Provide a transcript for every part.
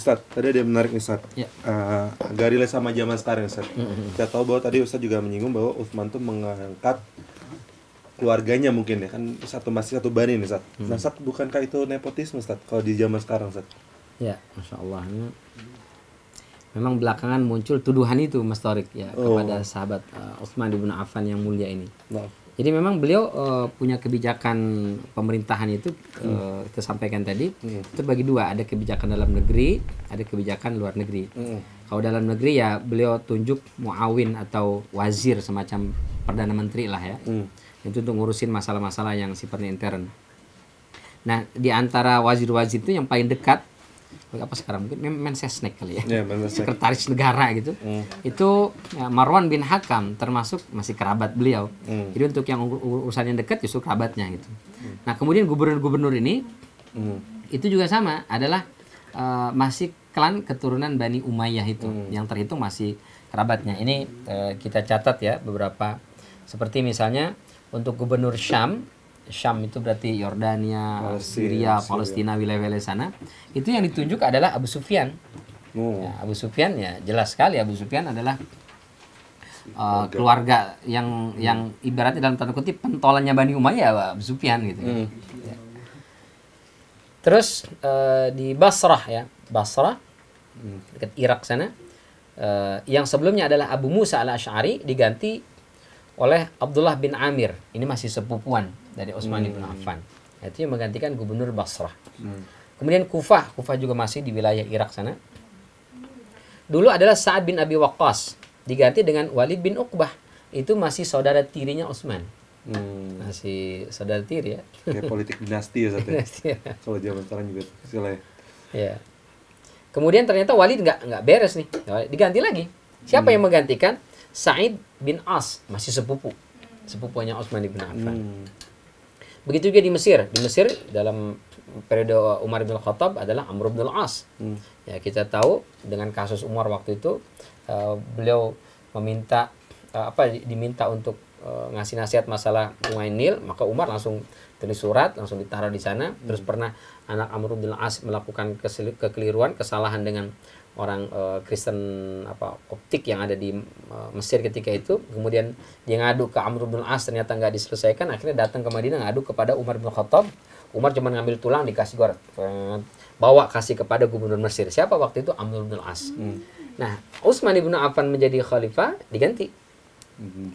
Ustaz, tadi ada yang menarik nih Ustaz. Ya. Agak relate sama zaman sekarang Ustaz. Kita tahu bahwa tadi Ustaz juga menyinggung bahwa Utsman tuh mengangkat keluarganya mungkin ya, kan masih satu bani nih Ustaz. Nah Ustaz, bukankah itu nepotisme Ustaz kalau di zaman sekarang Ustaz? Ya, Masya Allah. Memang belakangan muncul tuduhan itu Mas Thorik ya kepada sahabat Utsman bin Affan yang mulia ini. Jadi memang beliau punya kebijakan pemerintahan itu kita sampaikan tadi itu bagi dua, ada kebijakan dalam negeri, ada kebijakan luar negeri. Kalau dalam negeri ya beliau tunjuk muawin atau wazir semacam perdana menteri lah ya, itu untuk ngurusin masalah-masalah yang sifatnya intern. Nah di antara wazir-wazir itu yang paling dekat apa sekarang mungkin Mensesnek kali ya, sekretaris negara gitu, itu ya, Marwan bin Hakam termasuk masih kerabat beliau. Jadi untuk yang urusan yang dekat justru kerabatnya gitu. Nah kemudian gubernur-gubernur ini itu juga sama, adalah masih klan keturunan Bani Umayyah itu, yang terhitung masih kerabatnya. Ini kita catat ya beberapa, seperti misalnya untuk gubernur Syam itu berarti Yordania, Syria, Palestina, wilayah-wilayah sana. Itu yang ditunjuk adalah Abu Sufyan. Ya, Abu Sufyan ya jelas sekali Abu Sufyan adalah keluarga yang ibaratnya dalam tanda kutip pentolannya Bani Umayyah, Abu Sufyan gitu. Ya. Terus di Basrah ya, Basrah dekat Irak sana, yang sebelumnya adalah Abu Musa al-Asy'ari diganti oleh Abdullah bin Amir. Ini masih sepupuan dari Utsman bin Affan. Itu yang menggantikan gubernur Basrah. Kemudian Kufah juga masih di wilayah Irak sana. Dulu adalah Sa'ad bin Abi Waqqas, diganti dengan Walid bin Uqbah. Itu masih saudara tirinya Utsman. Masih saudara tiri ya. Kayak politik dinasti ya Ustaz. Kalau zaman sekarang juga istilahnya. Ya. Kemudian ternyata Walid nggak beres nih. Diganti lagi. Siapa yang menggantikan? Sa'id bin As, masih sepupunya Utsman bin Affan. Begitu juga di Mesir. Di Mesir dalam periode Umar bin Khattab adalah Amr bin Al-As. Ya, kita tahu dengan kasus Umar waktu itu beliau diminta untuk ngasih nasihat masalah Sungai Nil, maka Umar langsung tulis surat, langsung ditaruh di sana. Terus pernah anak Amr bin Al-As melakukan kekeliruan, kesalahan dengan orang Kristen optik yang ada di Mesir ketika itu. Kemudian dia ngadu ke Amr bin As, ternyata nggak diselesaikan. Akhirnya datang ke Madinah ngadu kepada Umar bin Khattab. Umar cuma ngambil tulang, dikasih bawa kasih kepada gubernur Mesir. Siapa waktu itu? Amr bin As. Nah Utsman bin Affan menjadi khalifah, diganti.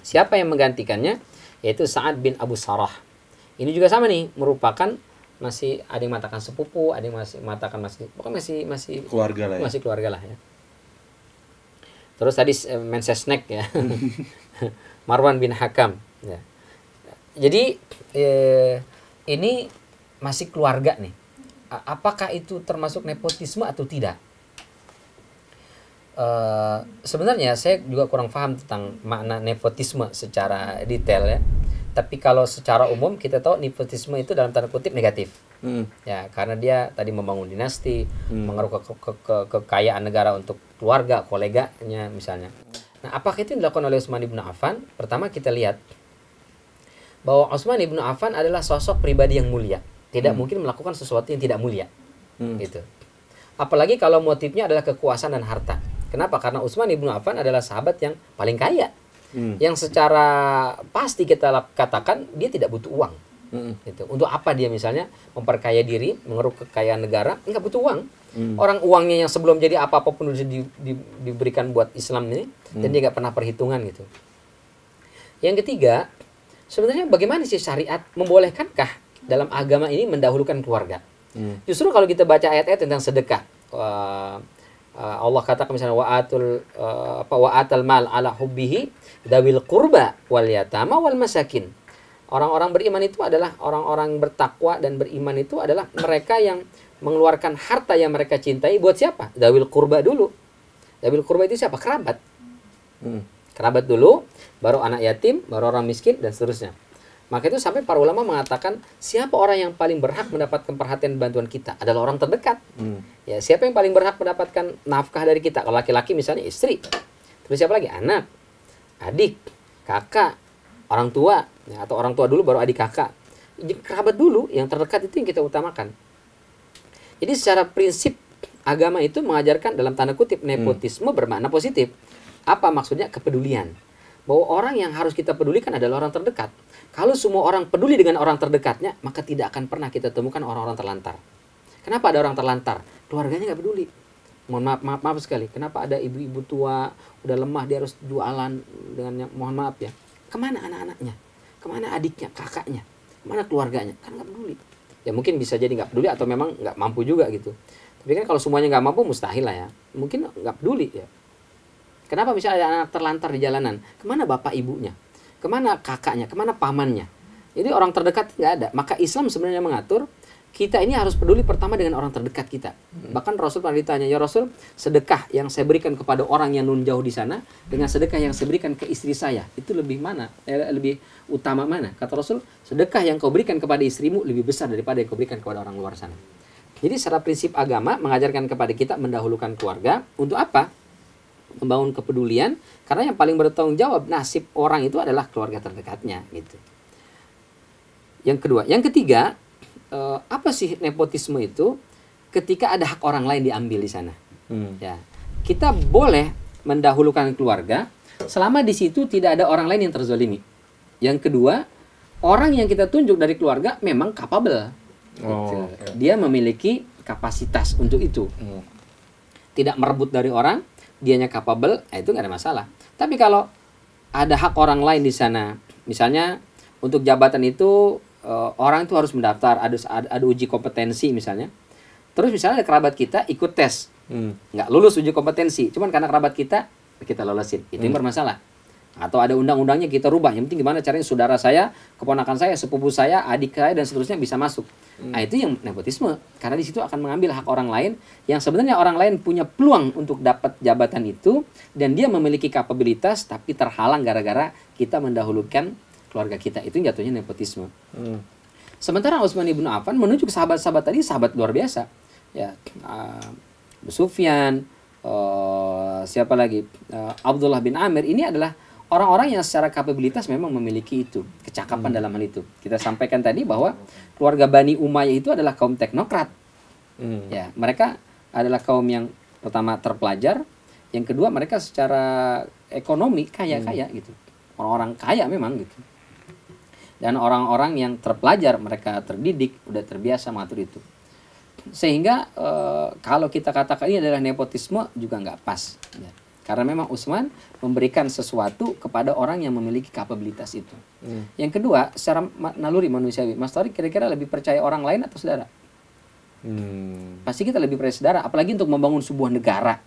Siapa yang menggantikannya? Yaitu Sa'ad bin Abu Sarah. Ini juga sama nih, merupakan masih ada yang mengatakan sepupu, ada yang masih mengatakan masih keluarga lah ya. Masih keluarga lah ya. Terus tadi Mensesnek ya. Marwan bin Hakam ya. Jadi ini masih keluarga nih. Apakah itu termasuk nepotisme atau tidak? Sebenarnya saya juga kurang paham tentang makna nepotisme secara detail ya. Tapi kalau secara umum kita tahu nepotisme itu dalam tanda kutip negatif. Ya, karena dia tadi membangun dinasti, mengeruk kekayaan negara untuk keluarga, koleganya misalnya. Nah, apakah itu yang dilakukan oleh Utsman bin Affan? Pertama kita lihat bahwa Utsman bin Affan adalah sosok pribadi yang mulia. Tidak mungkin melakukan sesuatu yang tidak mulia. Gitu. Apalagi kalau motifnya adalah kekuasaan dan harta. Kenapa? Karena Utsman bin Affan adalah sahabat yang paling kaya. Yang secara pasti kita katakan dia tidak butuh uang. Gitu. Untuk apa dia misalnya memperkaya diri, mengeruk kekayaan negara? Enggak butuh uang. Orang uangnya yang sebelum jadi apa-apa pun diberikan buat Islam ini, dan dia nggak pernah perhitungan gitu. Yang ketiga, sebenarnya bagaimana sih syariat membolehkankah dalam agama ini mendahulukan keluarga? Justru kalau kita baca ayat-ayat tentang sedekah, Allah katakan misalnya wa'atal mal ala hubbihi dawil qurba wal yatama wal masakin. Orang-orang beriman itu adalah orang-orang bertakwa, dan beriman itu adalah mereka yang mengeluarkan harta yang mereka cintai buat siapa? Dawil qurba dulu. Dawil qurba itu siapa? Kerabat. Kerabat dulu, baru anak yatim, baru orang miskin, dan seterusnya. Maka itu sampai para ulama mengatakan siapa orang yang paling berhak mendapatkan perhatian dan bantuan kita adalah orang terdekat. Ya, siapa yang paling berhak mendapatkan nafkah dari kita? Kalau laki-laki misalnya istri. Terus siapa lagi? Anak, adik, kakak, orang tua, ya, atau orang tua dulu baru adik kakak. Kerabat dulu yang terdekat itu yang kita utamakan. Jadi secara prinsip agama itu mengajarkan dalam tanda kutip nepotisme bermakna positif. Apa maksudnya? Kepedulian. Bahwa orang yang harus kita pedulikan adalah orang terdekat. Kalau semua orang peduli dengan orang terdekatnya, maka tidak akan pernah kita temukan orang-orang terlantar. Kenapa ada orang terlantar? Keluarganya nggak peduli. Maaf sekali. Kenapa ada ibu-ibu tua, udah lemah, dia harus jualan dengan mohon maaf ya. Kemana anak-anaknya? Kemana adiknya, kakaknya? Kemana keluarganya? Kan nggak peduli. Ya mungkin bisa jadi nggak peduli atau memang nggak mampu juga gitu. Tapi kan kalau semuanya nggak mampu, mustahil lah ya. Mungkin nggak peduli ya. Kenapa bisa ada anak terlantar di jalanan? Kemana bapak ibunya? Kemana kakaknya? Kemana pamannya? Jadi orang terdekat nggak ada. Maka Islam sebenarnya mengatur kita ini harus peduli pertama dengan orang terdekat kita. Bahkan Rasul pernah ditanya, ya Rasul, sedekah yang saya berikan kepada orang yang nun jauh di sana dengan sedekah yang saya berikan ke istri saya, itu lebih mana? Lebih utama mana? Kata Rasul, sedekah yang kau berikan kepada istrimu lebih besar daripada yang kau berikan kepada orang luar sana. Jadi secara prinsip agama mengajarkan kepada kita mendahulukan keluarga. Untuk apa? Membangun kepedulian, karena yang paling bertanggung jawab nasib orang itu adalah keluarga terdekatnya gitu. Yang kedua, yang ketiga, apa sih nepotisme itu? Ketika ada hak orang lain diambil di sana. Ya, kita boleh mendahulukan keluarga selama di situ tidak ada orang lain yang terzolimi. Yang kedua, orang yang kita tunjuk dari keluarga memang capable. Gitu. Dia memiliki kapasitas untuk itu. Tidak merebut dari orang, dianya capable, itu nggak ada masalah. Tapi kalau ada hak orang lain di sana, misalnya untuk jabatan itu orang itu harus mendaftar, ada uji kompetensi misalnya. Terus misalnya ada kerabat kita ikut tes, nggak lulus uji kompetensi, cuman karena kerabat kita lolosin, itu yang bermasalah. Atau ada undang-undangnya kita rubah, yang penting gimana caranya saudara saya, keponakan saya, sepupu saya, adik saya dan seterusnya bisa masuk. Nah itu yang nepotisme, karena di situ akan mengambil hak orang lain yang sebenarnya orang lain punya peluang untuk dapat jabatan itu dan dia memiliki kapabilitas tapi terhalang gara-gara kita mendahulukan keluarga kita. Itu jatuhnya nepotisme. Sementara Utsman ibnu Affan menunjuk sahabat-sahabat tadi sahabat luar biasa. Ya, Abu Sufyan, siapa lagi? Abdullah bin Amir, ini adalah orang-orang yang secara kapabilitas memang memiliki itu, kecakapan dalam hal itu. Kita sampaikan tadi bahwa keluarga Bani Umayyah itu adalah kaum teknokrat. Ya, mereka adalah kaum yang pertama terpelajar, yang kedua mereka secara ekonomi kaya-kaya gitu. Orang-orang kaya memang gitu. Dan orang-orang yang terpelajar, mereka terdidik, udah terbiasa mengatur itu. Sehingga kalau kita katakan ini adalah nepotisme juga nggak pas. Ya. Karena memang Utsman memberikan sesuatu kepada orang yang memiliki kapabilitas itu. Yang kedua, secara naluri manusiawi, Mas Tarik kira-kira lebih percaya orang lain atau saudara? Pasti kita lebih percaya saudara, apalagi untuk membangun sebuah negara,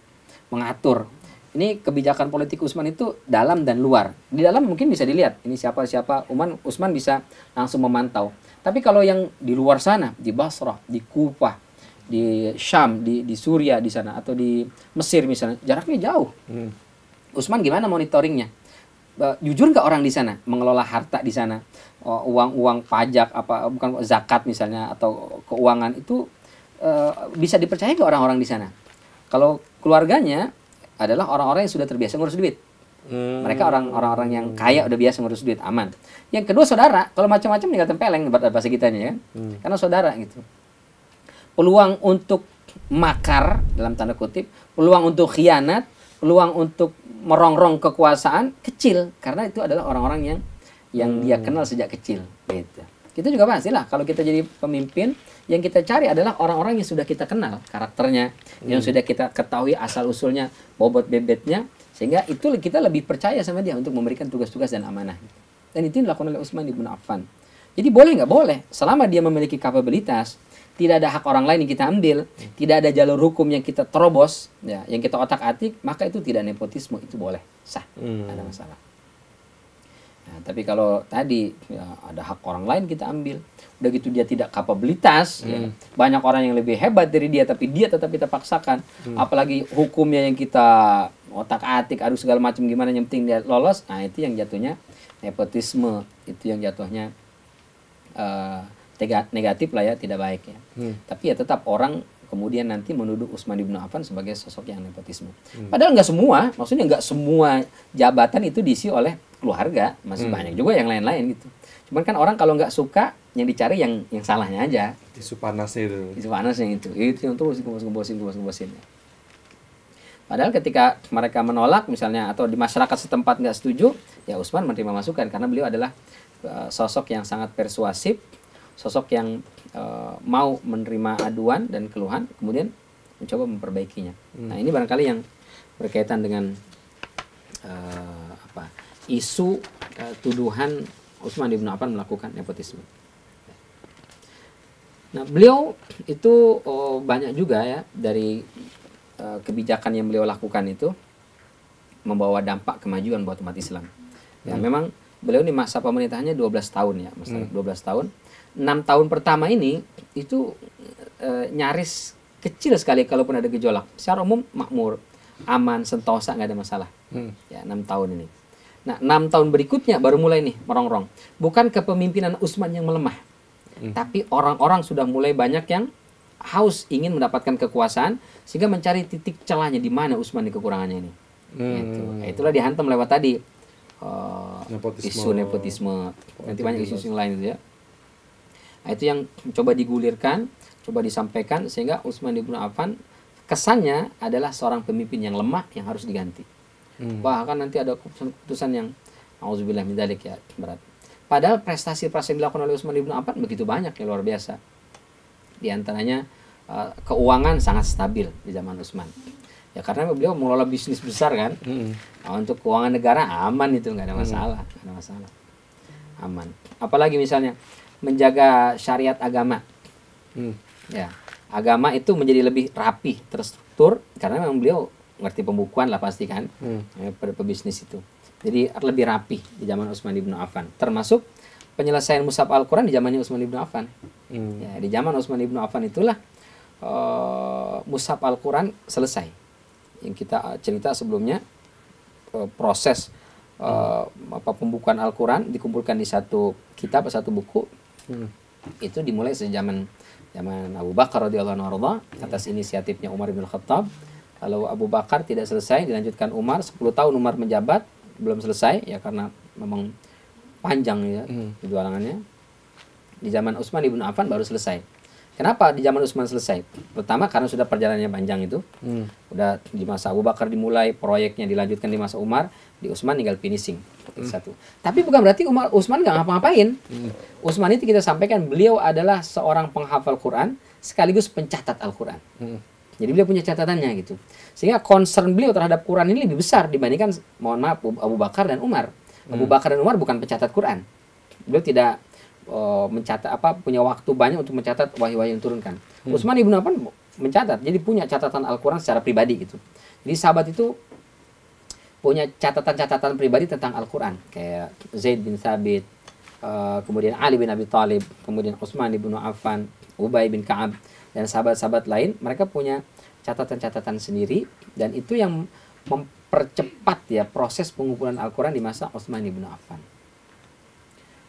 mengatur. Ini kebijakan politik Utsman itu dalam dan luar. Di dalam mungkin bisa dilihat, ini siapa-siapa, Utsman bisa langsung memantau. Tapi kalau yang di luar sana, di Basrah, di Kufah, di Syam, di Suriah di sana atau di Mesir misalnya, jaraknya jauh. Utsman gimana monitoringnya? Jujur nggak orang di sana mengelola harta di sana, uang pajak apa bukan zakat misalnya atau keuangan itu bisa dipercaya nggak orang-orang di sana? Kalau keluarganya adalah orang-orang yang sudah terbiasa ngurus duit. Mereka orang-orang yang kaya udah biasa ngurus duit, aman. Yang kedua saudara, kalau macam-macam tinggal tempeleng bahasa kitanya kan. Karena saudara gitu. Peluang untuk makar dalam tanda kutip, peluang untuk khianat, peluang untuk merongrong kekuasaan kecil karena itu adalah orang-orang yang dia kenal sejak kecil gitu. Kita juga pastilah kalau kita jadi pemimpin yang kita cari adalah orang-orang yang sudah kita kenal karakternya, yang sudah kita ketahui asal usulnya, bobot bebetnya, sehingga itu kita lebih percaya sama dia untuk memberikan tugas-tugas dan amanah. Dan itu dilakukan oleh Utsman ibnu Affan. Jadi boleh nggak boleh selama dia memiliki kapabilitas. Tidak ada hak orang lain yang kita ambil, tidak ada jalur hukum yang kita terobos, ya, yang kita otak-atik, maka itu tidak nepotisme, itu boleh, sah, ada masalah. Nah, tapi kalau tadi ya, ada hak orang lain kita ambil, udah gitu dia tidak kapabilitas, ya, banyak orang yang lebih hebat dari dia, tapi dia tetap kita paksakan, apalagi hukumnya yang kita otak-atik, aduh segala macam gimana, yang penting dia lolos, nah itu yang jatuhnya nepotisme, itu yang jatuhnya negatif lah ya, tidak baik ya. Tapi ya tetap orang kemudian nanti menuduh Utsman ibnu Affan sebagai sosok yang nepotisme. Padahal nggak semua, maksudnya nggak semua jabatan itu diisi oleh keluarga, masih banyak juga yang lain-lain gitu. Cuman kan orang kalau nggak suka, yang dicari yang salahnya aja. isu panasnya itu. Isu panas yang itu yang terus ngebosin. Padahal ketika mereka menolak misalnya atau di masyarakat setempat nggak setuju, ya Utsman menerima masukan karena beliau adalah sosok yang sangat persuasif, sosok yang mau menerima aduan dan keluhan, kemudian mencoba memperbaikinya. Nah ini barangkali yang berkaitan dengan isu tuduhan Utsman bin Affan melakukan nepotisme. Nah beliau itu banyak juga ya dari kebijakan yang beliau lakukan itu membawa dampak kemajuan buat umat Islam. Ya memang beliau ini masa pemerintahannya 12 tahun ya, 12 tahun. 6 tahun pertama ini itu nyaris kecil sekali kalaupun ada gejolak. Secara umum makmur, aman, sentosa, nggak ada masalah. Ya 6 tahun ini. Nah 6 tahun berikutnya baru mulai nih merongrong. Bukan kepemimpinan Utsman yang melemah, tapi orang-orang sudah mulai banyak yang haus ingin mendapatkan kekuasaan sehingga mencari titik celahnya di mana Utsman di kekurangannya ini. Gitu. Nah, itulah dihantam lewat tadi isu nepotisme. Nanti banyak isu yang lain itu ya. Nah, itu yang coba digulirkan, coba disampaikan sehingga Utsman bin Affan kesannya adalah seorang pemimpin yang lemah yang harus diganti. Bahkan nanti ada keputusan yang auzubillah min dzalik ya berat. Padahal prestasi-prestasi yang dilakukan oleh Utsman bin Affan begitu banyak yang luar biasa. Di antaranya keuangan sangat stabil di zaman Utsman. Ya karena beliau mengelola bisnis besar kan. Nah, untuk keuangan negara aman itu nggak ada masalah, aman. Apalagi misalnya menjaga syariat agama. Ya, agama itu menjadi lebih rapi, terstruktur karena memang beliau ngerti pembukuan lah pasti kan. Pebisnis itu. Jadi lebih rapi di zaman Utsman bin Affan. Termasuk penyelesaian mushaf Al-Quran di zamannya Utsman bin Affan. Ya, di zaman Utsman bin Affan itulah mushaf Al-Quran selesai. Yang kita cerita sebelumnya proses pembukuan Al-Quran dikumpulkan di satu kitab, satu buku. Itu dimulai sejak zaman Abu Bakar radhiyallahu anhu atas inisiatifnya Umar bin Khattab. Kalau Abu Bakar tidak selesai dilanjutkan Umar, 10 tahun Umar menjabat belum selesai ya karena memang panjang ya perjuangannya. Di zaman Utsman bin Affan baru selesai. Kenapa di zaman Utsman selesai? Pertama karena sudah perjalanannya panjang itu. Udah di masa Abu Bakar dimulai, proyeknya dilanjutkan di masa Umar, di Utsman tinggal finishing. Satu. Tapi bukan berarti Utsman nggak ngapa-ngapain. Utsman itu kita sampaikan beliau adalah seorang penghafal Quran sekaligus pencatat Al-Quran. Jadi beliau punya catatannya gitu. Sehingga concern beliau terhadap Quran ini lebih besar dibandingkan mohon maaf Abu Bakar dan Umar. Abu Bakar dan Umar bukan pencatat Quran. Beliau tidak mencatat punya waktu banyak untuk mencatat wahyu-wahyu yang turunkan. Utsman bin Affan mencatat, jadi punya catatan Al-Quran secara pribadi gitu. Jadi sahabat itu punya catatan-catatan pribadi tentang Al-Quran kayak Zaid bin Thabit, kemudian Ali bin Abi Thalib, kemudian Utsman bin Affan, Ubay bin Ka'ab dan sahabat-sahabat lain, mereka punya catatan-catatan sendiri dan itu yang mempercepat ya proses pengumpulan Al-Quran di masa Utsman bin Affan.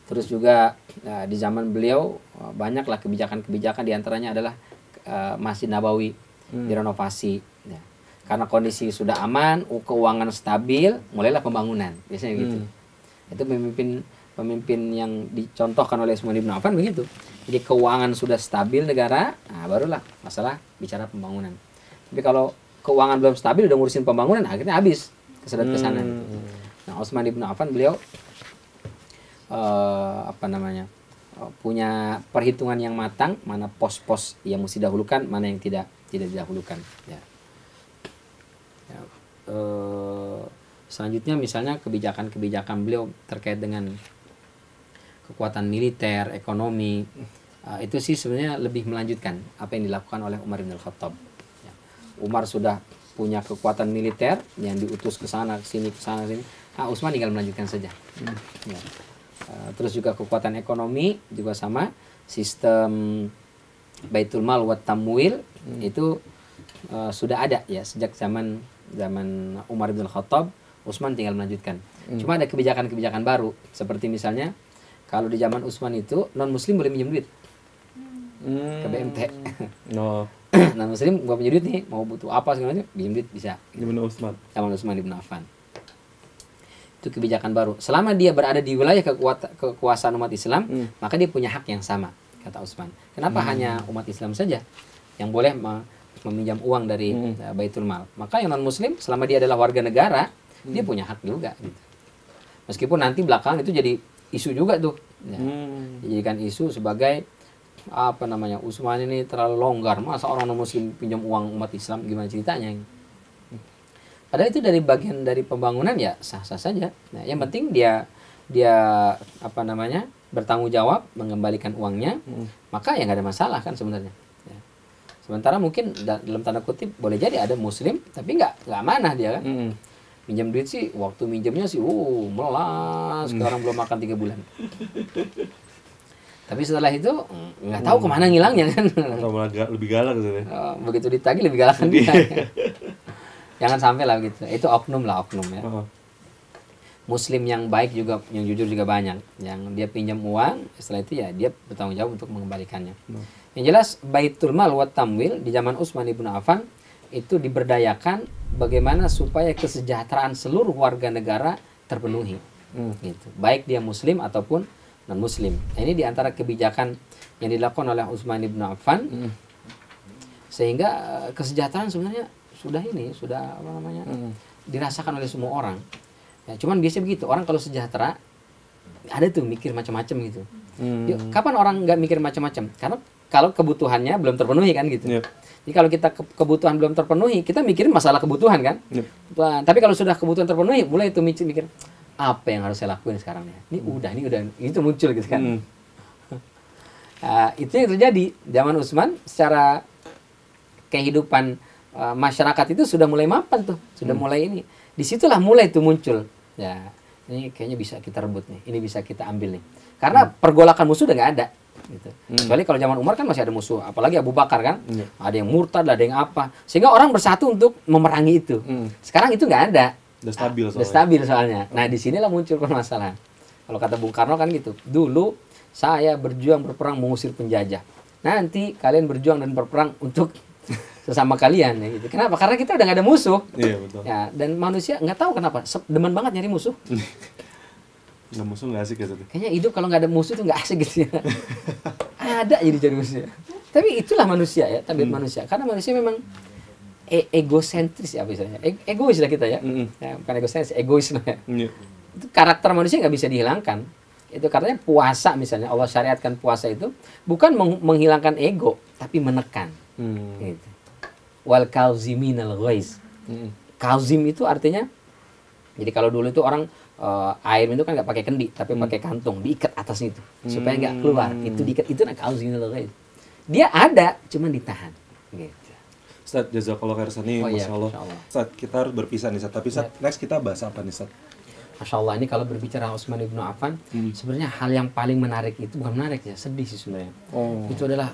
Terus juga di zaman beliau banyaklah kebijakan-kebijakan diantaranya adalah Masjid Nabawi direnovasi. Ya. Karena kondisi sudah aman, keuangan stabil, mulailah pembangunan biasanya gitu. Itu pemimpin yang dicontohkan oleh Utsman bin Affan begitu. Jadi keuangan sudah stabil negara, nah barulah masalah bicara pembangunan. Tapi kalau keuangan belum stabil udah ngurusin pembangunan akhirnya habis kesedot ke sana. Nah, Utsman bin Affan beliau punya perhitungan yang matang mana pos-pos yang mesti didahulukan, mana yang tidak didahulukan ya. Selanjutnya misalnya kebijakan-kebijakan beliau terkait dengan kekuatan militer, ekonomi, itu sih sebenarnya lebih melanjutkan apa yang dilakukan oleh Umar bin Khattab. Ya. Umar sudah punya kekuatan militer yang diutus ke sana, ke sini, Utsman tinggal melanjutkan saja. Ya. Terus juga kekuatan ekonomi juga sama, sistem Baitul Mal wa Tamwil itu sudah ada ya sejak zaman Umar bin Khattab. Utsman tinggal melanjutkan. Cuma ada kebijakan-kebijakan baru seperti misalnya kalau di zaman Utsman itu non muslim boleh minjem duit ke BMT. No. Non muslim gua punya duit nih, mau butuh apa segala macam, minjem duit bisa. Zaman Utsman. Zaman Utsman bin Affan. Itu kebijakan baru. Selama dia berada di wilayah kekuasaan umat Islam, maka dia punya hak yang sama kata Utsman. Kenapa hanya umat Islam saja yang boleh meminjam uang dari Baitul Mal? Maka yang non Muslim selama dia adalah warga negara, dia punya hak juga. Gitu. Meskipun nanti belakangan itu jadi isu juga tuh, ya. Dijadikan isu sebagai apa namanya, Utsman ini terlalu longgar, masa orang non Muslim pinjam uang umat Islam, gimana ceritanya? Padahal itu dari bagian dari pembangunan ya sah-sah saja. Nah, yang penting dia apa namanya, bertanggung jawab mengembalikan uangnya, maka ya nggak ada masalah kan sebenarnya. Ya. Sementara mungkin dalam tanda kutip boleh jadi ada Muslim tapi nggak amanah dia kan. Minjam duit sih, waktu minjamnya sih melas, sekarang belum makan 3 bulan. Tapi setelah itu nggak tahu kemana ngilangnya kan. Atau malah lebih galak gitu ya. Begitu ditagih lebih galak kan dia. Jangan sampai lah gitu. Itu oknum lah, oknum ya. Muslim yang baik juga, yang jujur juga banyak. Yang dia pinjam uang, setelah itu ya dia bertanggung jawab untuk mengembalikannya. Yang jelas Baitul Mal wa Tamwil di zaman Utsman ibn Affan itu diberdayakan bagaimana supaya kesejahteraan seluruh warga negara terpenuhi. Gitu. Baik dia Muslim ataupun non-Muslim. Nah, ini diantara kebijakan yang dilakukan oleh Utsman ibn Affan, sehingga kesejahteraan sebenarnya sudah apa namanya, dirasakan oleh semua orang. Ya, cuman biasanya begitu, orang kalau sejahtera ada tuh mikir macam-macam gitu. Yuk, kapan orang nggak mikir macam-macam? Karena kalau kebutuhannya belum terpenuhi kan gitu. Jadi kalau kita kebutuhan belum terpenuhi, kita mikirin masalah kebutuhan kan. Tapi kalau sudah kebutuhan terpenuhi, mulai itu mikir apa yang harus saya lakuin sekarang ya. Ini udah, itu muncul gitu kan. Itu yang terjadi zaman Utsman. Secara kehidupan masyarakat itu sudah mulai mapan tuh, sudah mulai ini. Disitulah mulai itu muncul. Ya, ini kayaknya bisa kita rebut nih, ini bisa kita ambil nih. Karena pergolakan musuh udah nggak ada. Gitu. Kecuali kalau zaman Umar kan masih ada musuh, apalagi Abu Bakar kan, ada yang murtad, ada yang apa, sehingga orang bersatu untuk memerangi itu. Sekarang itu nggak ada. Udah stabil soalnya. Nah, disinilah muncul permasalahan. Kalau kata Bung Karno kan gitu, dulu saya berjuang berperang mengusir penjajah. Nanti kalian berjuang dan berperang untuk sesama kalian ya gitu. Kenapa? Karena kita udah nggak ada musuh. Iya, betul. Ya, dan manusia nggak tahu kenapa demen banget nyari musuh. Nggak, musuh nggak asik gitu. Kayaknya hidup kalau nggak ada musuh tuh nggak asik gitu ya. Ada jadi cari musuh. Tapi itulah manusia ya, tabiat manusia. Karena manusia memang egosentris ya, misalnya egois lah kita ya. Ya, bukan egosentris, egois lah ya. Itu karakter manusia nggak bisa dihilangkan. Itu katanya puasa misalnya, Allah syariatkan puasa itu bukan menghilangkan ego, tapi menekan. Gitu. Wal kauziminal ghaiz. Kauzim itu artinya, jadi kalau dulu itu orang air itu kan nggak pakai kendi, tapi pakai kantung, diikat atasnya itu supaya nggak keluar. Itu diikat, itu kauziminal ghaiz. Dia ada, cuman ditahan. Gitu. Ustaz, jazakallah khair nih, Masya Allah. Ustaz, kita harus berpisah nih, Ustaz. Tapi Ustaz, next kita bahas apa nih, Ustaz? Masya Allah, ini kalau berbicara Utsman ibn Affan, sebenarnya hal yang paling menarik itu, bukan menarik ya, sedih sih sebenarnya. Itu adalah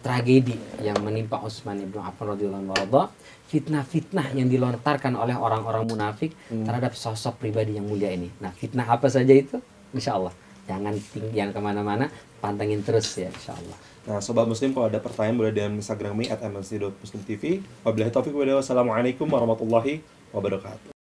tragedi yang menimpa Utsman ibn Affan radhiyallahu anhu, fitnah-fitnah yang dilontarkan oleh orang-orang munafik terhadap sosok pribadi yang mulia ini. Nah, fitnah apa saja itu? Insya Allah, jangan tinggian kemana-mana, pantengin terus ya, Insya Allah. Nah, Sobat Muslim, kalau ada pertanyaan boleh DM Instagram @mnc.muslimtv. Wabillahi taufiq walhidayah. Wassalamualaikum warahmatullahi wabarakatuh.